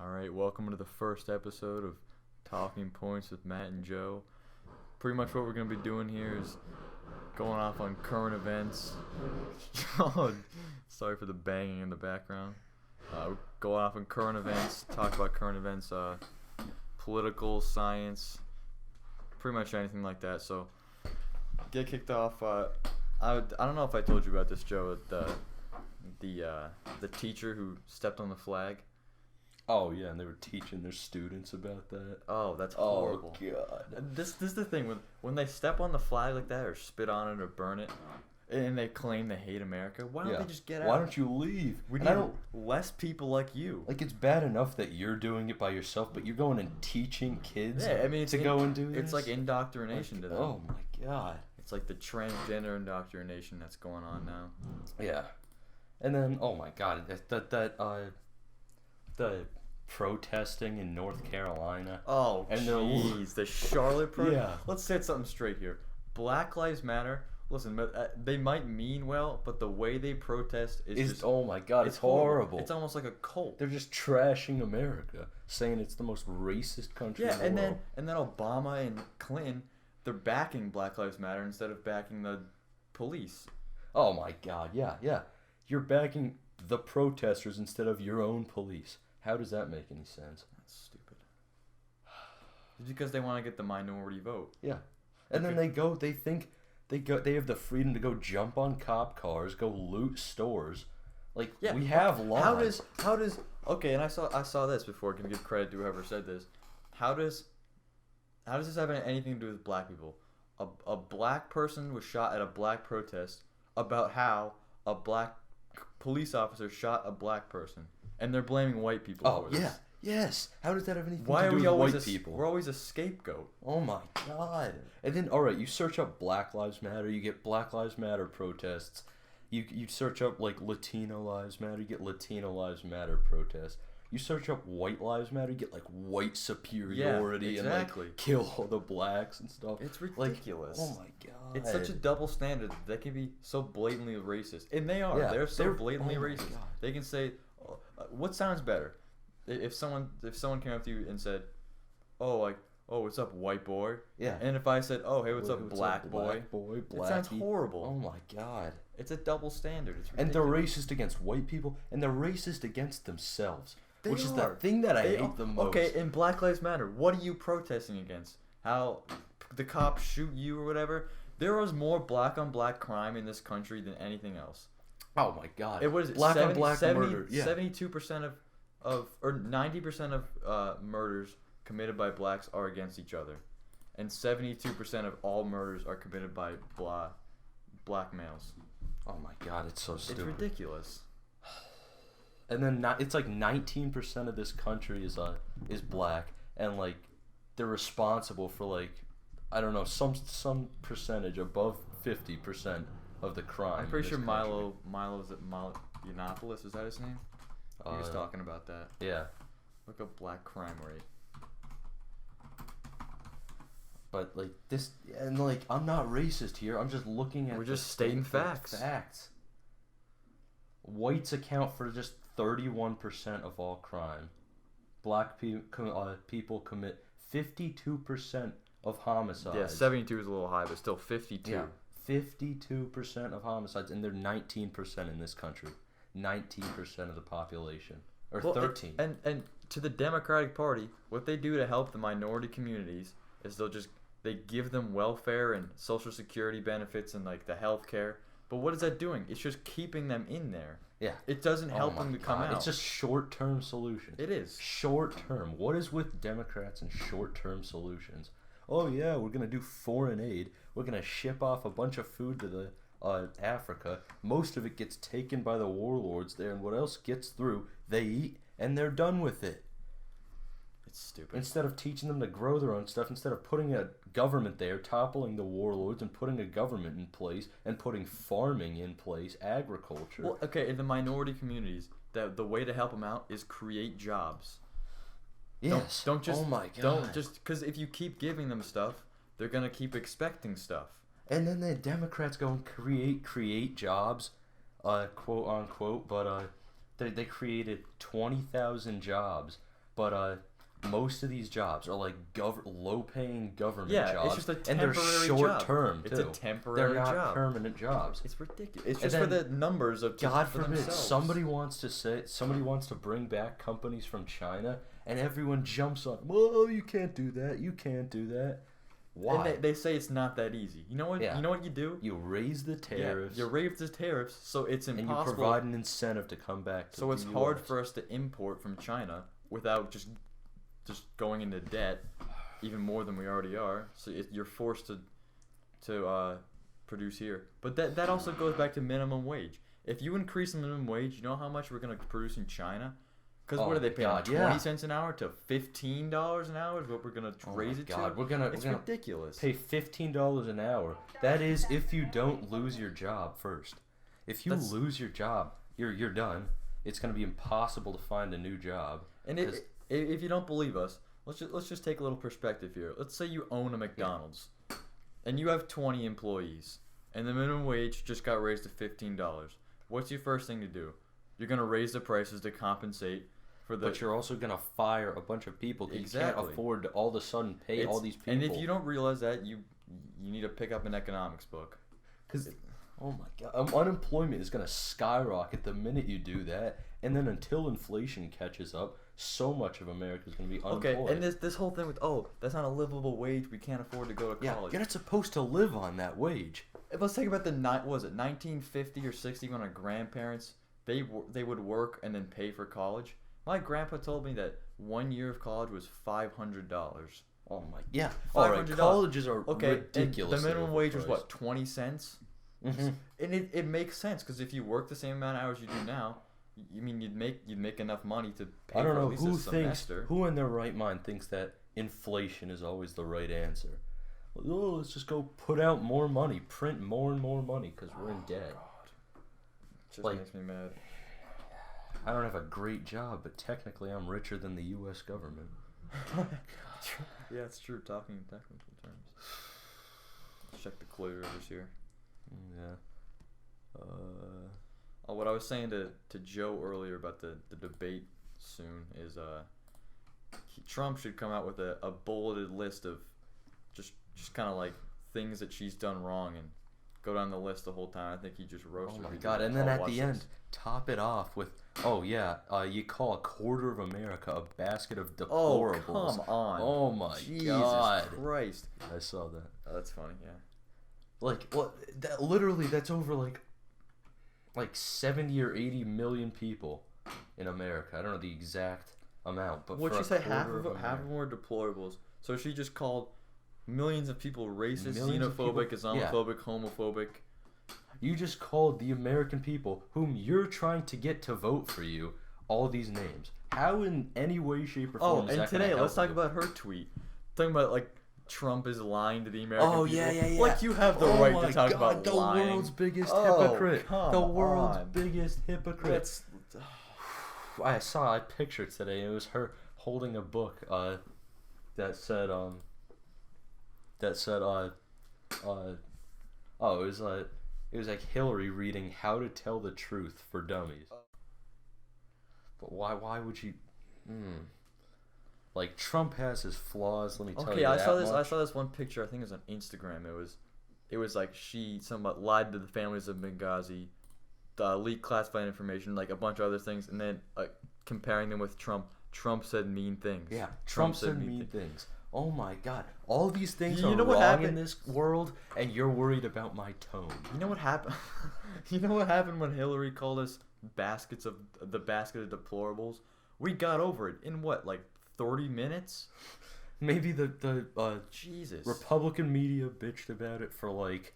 All right, welcome to the first episode of Talking Points with Matt and Joe. Pretty much what we're going to be doing here is going off on current events. Oh, sorry for the banging in the background. Go off on current events, talk about current events, political, science, pretty much anything like that. So, get kicked off. I don't know if I told you about this, Joe. The teacher who stepped on the flag. Oh yeah, and they were teaching their students about that. Oh, that's horrible. Oh god. This is the thing when they step on the flag like that or spit on it or burn it, and they claim they hate America. Why don't they just get out? Why don't you leave? We need less people like you. Like, it's bad enough that you're doing it by yourself, but you're going and teaching kids. Yeah, I mean, to go and do this. It's like indoctrination to them. Oh my god. It's like the transgender indoctrination that's going on now. Yeah, and then oh my god, the protesting in North Carolina. Oh, and jeez, the Charlotte protest. Yeah. Let's set something straight here. Black Lives Matter. Listen, they might mean well, but the way they protest is just, oh my god, it's horrible. It's almost like a cult. They're just trashing America, saying it's the most racist country in the world. And then Obama and Clinton, they're backing Black Lives Matter instead of backing the police. Oh my god, yeah. You're backing the protesters instead of your own police. How does that make any sense? That's stupid. It's because they want to get the minority vote. Yeah. And then they have the freedom to go jump on cop cars, go loot stores. Like, yeah, we have laws. How does okay, and I saw this before, can give credit to whoever said this. How does this have anything to do with black people? A black person was shot at a black protest about how a black police officer shot a black person. And they're blaming white people for this. Oh, yeah. Yes. How does that have anything Why to are do we with always white people? We're always a scapegoat. Oh, my God. And then, all right, you search up Black Lives Matter, you get Black Lives Matter protests. You search up, like, Latino Lives Matter, you get Latino Lives Matter protests. You search up White Lives Matter, you get, like, white superiority and, like, kill all the blacks and stuff. It's ridiculous. Like, oh, my God. It's such a double standard that can be so blatantly racist. And they are. Yeah, they're so blatantly racist. They can say... what sounds better? If someone came up to you and said, "Oh, what's up, white boy?" Yeah. And if I said, "Oh, hey, what's up, black boy?" Blackie. It sounds horrible. Oh my god. It's a double standard. It's ridiculous. And they're racist against white people, and they're racist against themselves, which is the thing that I hate the most. Okay, in Black Lives Matter, what are you protesting against? How the cops shoot you or whatever? There was more black on black crime in this country than anything else. Oh my god! It was black on black murder. Yeah. 72% of or 90% of murders committed by blacks are against each other, and 72% of all murders are committed by black males. Oh my god! It's so stupid. It's ridiculous. And then it's like 19% of this country is black, and like they're responsible for like I don't know some percentage above 50%. Of the crime. I'm pretty sure Milo Yiannopoulos, is that his name? He was talking about that. Yeah. Look up black crime rate. But like this, and like I'm not racist here. I'm just looking at. We're just stating facts. Facts. Whites account for just 31% of all crime. Black people commit 52% of homicides. Yeah, 72 is a little high, but still 52. Yeah. 52% of homicides, and they're 19% in this country. 19% of the population, or 13. And to the Democratic Party, what they do to help the minority communities is they give them welfare and Social Security benefits and like the health care. But what is that doing? It's just keeping them in there. Yeah. It doesn't help them to come out. It's just short-term solutions. It is. Short-term. What is with Democrats and short-term solutions? Oh yeah, we're gonna do foreign aid. We're gonna ship off a bunch of food to the Africa. Most of it gets taken by the warlords there, and what else gets through, they eat, and they're done with it. It's stupid. Instead of teaching them to grow their own stuff, instead of putting a government there, toppling the warlords, and putting a government in place, and putting farming in place, agriculture. Well, okay, in the minority communities, the way to help them out is create jobs. Yes. Don't just. Oh my god. Don't just because if you keep giving them stuff, they're gonna keep expecting stuff. And then the Democrats go and create jobs, quote unquote. But they created 20,000 jobs but most of these jobs are like low-paying government Yeah, jobs, it's just a and they're temporary short-term job. too. It's a temporary They're not job. permanent jobs. It's ridiculous. It's And just for then, the numbers of God for forbid, themselves. somebody wants to bring back companies from China, and everyone jumps on. Whoa, you can't do that. You can't do that. Why? And they say it's not that easy. You know what? Yeah. You know what you do? You raise the tariffs. Yeah, you raise the tariffs, so it's impossible. And you provide an incentive to come back to So it's the hard US. for us to import from China without just going into debt, even more than we already are. So you're forced to produce here. But that also goes back to minimum wage. If you increase the minimum wage, you know how much we're gonna produce in China? Because what are they paying? 20 cents an hour to $15 an hour is what we're gonna raise it to. We're gonna ridiculous. Pay $15 an hour. That is if you don't lose your job first. If you lose your job, you're done. It's gonna be impossible to find a new job. And if you don't believe us, let's just take a little perspective here. Let's say you own a McDonald's, and you have 20 employees, and the minimum wage just got raised to $15. What's your first thing to do? You're gonna raise the prices to compensate for the. But you're also gonna fire a bunch of people because you can't afford to all of a sudden pay all these people. And if you don't realize that, you need to pick up an economics book. Because, oh my God, unemployment is gonna skyrocket the minute you do that, and then until inflation catches up, so much of America is gonna be unemployed. Okay, and this whole thing with that's not a livable wage. We can't afford to go to college. You're not supposed to live on that wage. Let's think about what was it 1950 or 60 when our grandparents they would work and then pay for college. My grandpa told me that 1 year of college was $500. Oh my! Yeah, $500. Colleges are ridiculous. The minimum wage was what, 20 cents? Mm-hmm. And it makes sense because if you work the same amount of hours you do now, you mean you'd make enough money to pay I don't for know at least who a semester. who in their right mind thinks that inflation is always the right answer. Oh, let's just go put out more money, print more and more money because we're in debt. Just makes me mad. I don't have a great job, but technically I'm richer than the U.S. government. Yeah, it's true. Talking in technical terms. Let's check the clear overs here. Yeah. What I was saying to Joe earlier about the debate soon is Trump should come out with a bulleted list of just kind of like things that she's done wrong and go down the list the whole time. I think he just roasted her. Oh my God! And then at the end, top it off with, you call a quarter of America a basket of deplorables. Oh, come on. Oh my Jesus God. Christ. I saw that. Oh, that's funny, yeah. That's over like 70 or 80 million people in America. I don't know the exact amount, but what'd you say? Half of them were deplorables. So she just called millions of people racist, xenophobic, Islamophobic, homophobic. You just called the American people, whom you're trying to get to vote for you, all these names. How in any way, shape, or form is that today, let's talk you? about her tweet. Talking about, like, Trump is lying to the American people. Yeah. Like, you have the right to talk about the lying. World's biggest hypocrite. Come the world's on. biggest hypocrite. I saw a picture today. It was her holding a book that said it was like Hillary reading How to Tell the Truth for Dummies. But why would you? Like, Trump has his flaws. Let me tell you. I saw this one picture. I think it was on Instagram. It was like she somewhat lied to the families of Benghazi, leaked classified information, like a bunch of other things, and then comparing them with Trump. Trump said mean things. Yeah, Trump said mean things. Oh my God! All these things you are know what wrong happened? in this world, and you're worried about my tone. You know what happened? You know what happened when Hillary called us basket of deplorables? We got over it in what, like 30 minutes? Maybe the Jesus Republican media bitched about it for like,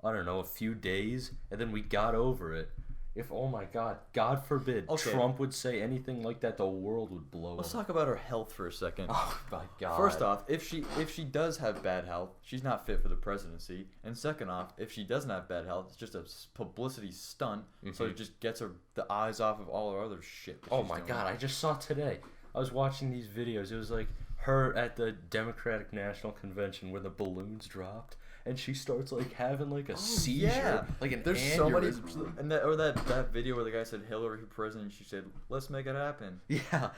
I don't know, a few days, and then we got over it. If, oh my God, God forbid, Trump would say anything like that, the world would blow up. Let's talk about her health for a second. Oh my God. First off, if she does have bad health, she's not fit for the presidency. And second off, if she doesn't have bad health, it's just a publicity stunt, so it just gets the eyes off of all her other shit. Oh my God, I just saw today. I was watching these videos. It was like her at the Democratic National Convention where the balloons dropped, and she starts like having like a seizure, yeah. like an There's so many, aneurysm. and that video where the guy said Hillary for president, she said, "Let's make it happen." Yeah.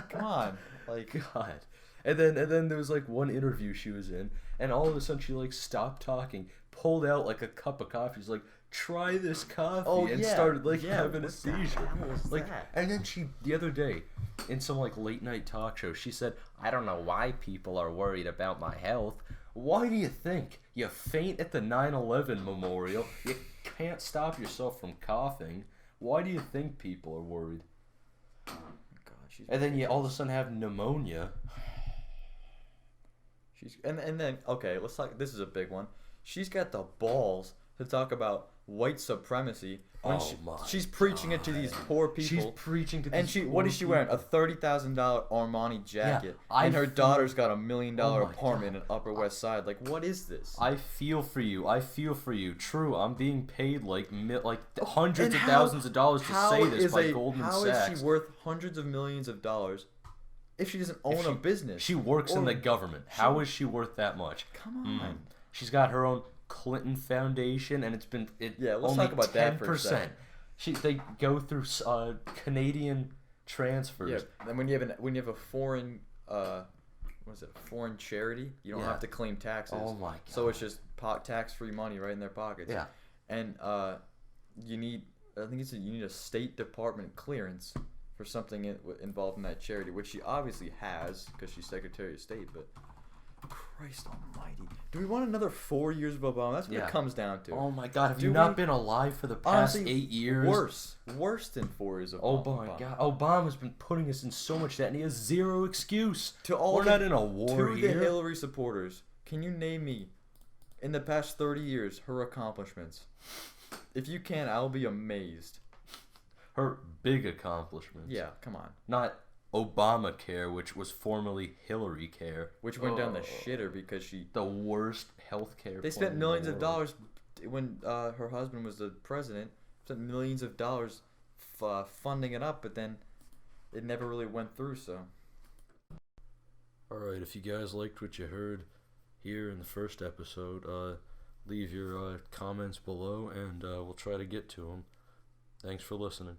Come on, like God. And then there was like one interview she was in, and all of a sudden she like stopped talking, pulled out like a cup of coffee. She's like, "Try this coffee," and started like having a seizure. Like, and then the other day, in some like late night talk show, she said, "I don't know why people are worried about my health. Why do you think you faint at the 9/11 memorial? You can't stop yourself from coughing. Why do you think people are worried?" God, and then you all of a sudden have pneumonia. And then okay, let's talk. This is a big one. She's got the balls to talk about white supremacy when she's preaching it to these poor people. She's preaching to these and poor what is she wearing? A people. $30,000 Armani jacket, Yeah, and her daughter's got $1 million my apartment God. in Upper West Side. Like, what is this? I feel for you. I feel for you. True, I'm being paid like hundreds of thousands of dollars to say this by Goldman Sachs. How is she worth hundreds of millions of dollars if she doesn't own a business? She works in the government. How is she worth that much? Come on. She's got her own Clinton Foundation, and let's only only talk about 10%. that for a second. They go through Canadian transfers. Yeah, and when you have a foreign foreign charity, you don't have to claim taxes. Oh my God. So it's just tax-free money right in their pockets. Yeah. And you need a State Department clearance for something involved in that charity, which she obviously has because she's Secretary of State. But Christ Almighty, do we want another 4 years of Obama? That's what it comes down to. Oh my God, have you not been alive for the past 8 years? Worse than 4 years of Oh Obama. my God, Obama's been putting us in so much debt, and he has zero excuse. We're not in a war to here. the Hillary supporters, can you name me, in the past 30 years, her accomplishments? If you can, I'll be amazed. Her big accomplishments. Yeah, come on. Not Obamacare, which was formerly Hillary Care. Which went down the shitter because the worst healthcare. They spent millions of dollars when her husband was the president. Spent millions of dollars funding it up, but then it never really went through. So. All right, if you guys liked what you heard here in the first episode, leave your comments below, and we'll try to get to them. Thanks for listening.